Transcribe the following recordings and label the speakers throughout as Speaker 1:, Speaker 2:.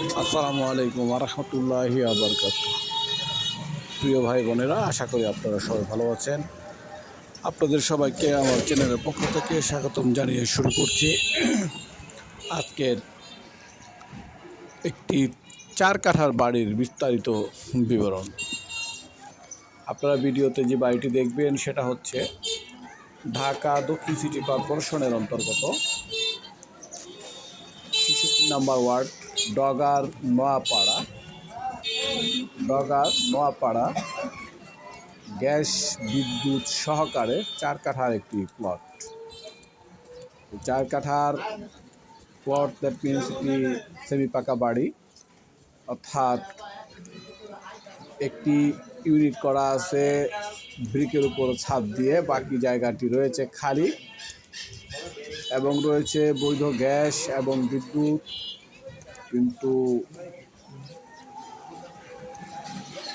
Speaker 1: আসসালামু আলাইকুম রহমতুল্লাহি আবরকাতুহ। প্রিয় ভাই বোনেরা, আশা করি আপনারা সবাই ভালো আছেন। আপনাদের সবাইকে আমার চ্যানেলের পক্ষ থেকে স্বাগতম জানিয়ে শুরু করছি আজকের একটি 4 কাঠার বাড়ির বিস্তারিত বিবরণ। আপনারা ভিডিওতে যে বাড়িটি দেখবেন সেটা হচ্ছে ঢাকা দক্ষিণ সিটি কর্পোরেশনের অন্তর্গত ৬৬ নম্বর ওয়ার্ড ডগার নোয়াপাড়া গ্যাস বিদ্যুৎ সহকারে 4 কাঠার একটি প্লট। 4 কাঠার প্লট, দ্যাট মিনস একটি সেমি পাকা বাড়ি, অর্থাৎ একটি ইউনিট করা আছে ব্রিকের উপর ছাদ দিয়ে, বাকি জায়গাটি রয়েছে খালি এবং রয়েছে বৈধ গ্যাস এবং বিদ্যুৎ। কিন্তু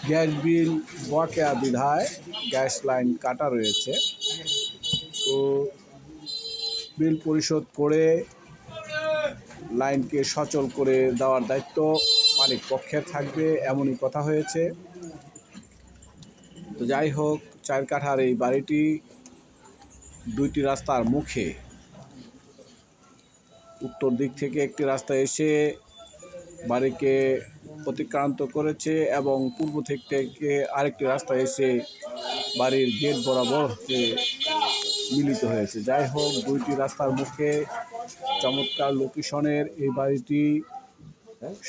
Speaker 1: গ্যাস বিল বকেয়া বিধায় গ্যাস লাইন কাটা রয়েছে। তো বিল পরিশোধ করে লাইনকে সচল করে দেওয়ার দায়িত্ব মালিক পক্ষের থাকবে, এমনই কথা হয়েছে। তো যাই হোক, 4 কাঠার এই বাড়িটি 2টি রাস্তার মুখে। উত্তর দিক থেকে একটি রাস্তা এসে বাড়িকে অতিক্রান্ত করেছে এবং পূর্ব দিক থেকে আরেকটি রাস্তা এসে বাড়ির গেট বরাবর মিলিত হয়েছে। যাই হোক, 2টি রাস্তার মুখে চমৎকার লোকেশনের এই বাড়িটি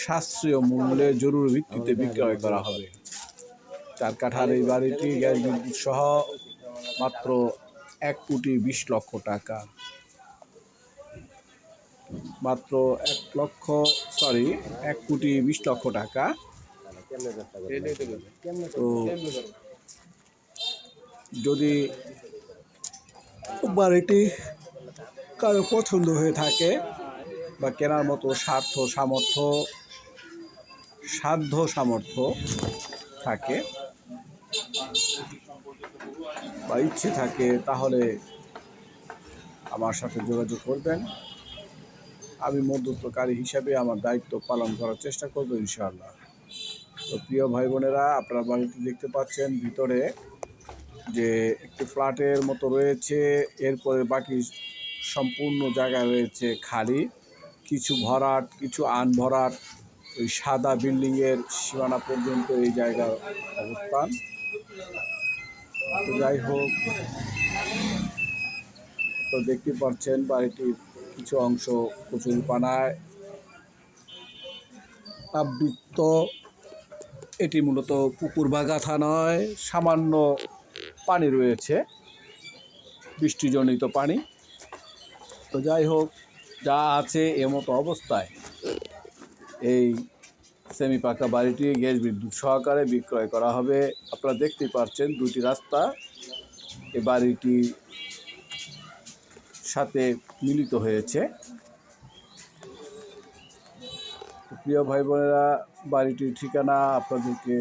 Speaker 1: সাশ্রয়ী মূল্যে জরুরি ভিত্তিতে বিক্রয় করা হবে। 4 কাঠার এই বাড়িটি গ্যাস বিদ্যুৎ সহ মাত্র 1,20,00,000 টাকা। মাত্র 1,20,00,000 টাকা। তো যদি বাড়িটি কারো পছন্দ হয়ে থাকে বা কেনার মতো সাধ্য সামর্থ্য থাকে বা ইচ্ছে থাকে, তাহলে আমার সাথে যোগাযোগ করবেন। আমি মধ্যস্থকারী হিসাবে আমার দায়িত্ব পালন করার চেষ্টা করব ইনশাআল্লাহ। তো প্রিয় ভাই বোনেরা, আপনারা বাড়িটি দেখতে পাচ্ছেন ভিতরে যে একটি ফ্ল্যাটের মতো রয়েছে, এরপরে বাকি সম্পূর্ণ জায়গা রয়েছে খালি, কিছু ভরাট, কিছু আনভরাট। ওই সাদা বিল্ডিংয়ের সীমানা পর্যন্ত এই জায়গার অবস্থান। তো যাই হোক, তো দেখতে পাচ্ছেন বাড়িটির কিছু অংশ কচুরিপানায় আবৃত। এটি মূলত পুকুর বা গাথা নয়, সামান্য পানি রয়েছে, বৃষ্টিজনিত পানি। তো যাই হোক, যা আছে এমতো অবস্থায় এই সেমি পাকা বাড়িটি গ্যাস বিদ্যুৎ সহকারে বিক্রয় করা হবে। আপনারা দেখতেই পাচ্ছেন 2টি রাস্তা এ বাড়িটি সাথে মিলিত হয়েছে। প্রিয় ভাই বোনেরা, বাড়িটির ঠিকানা আপনাদেরকে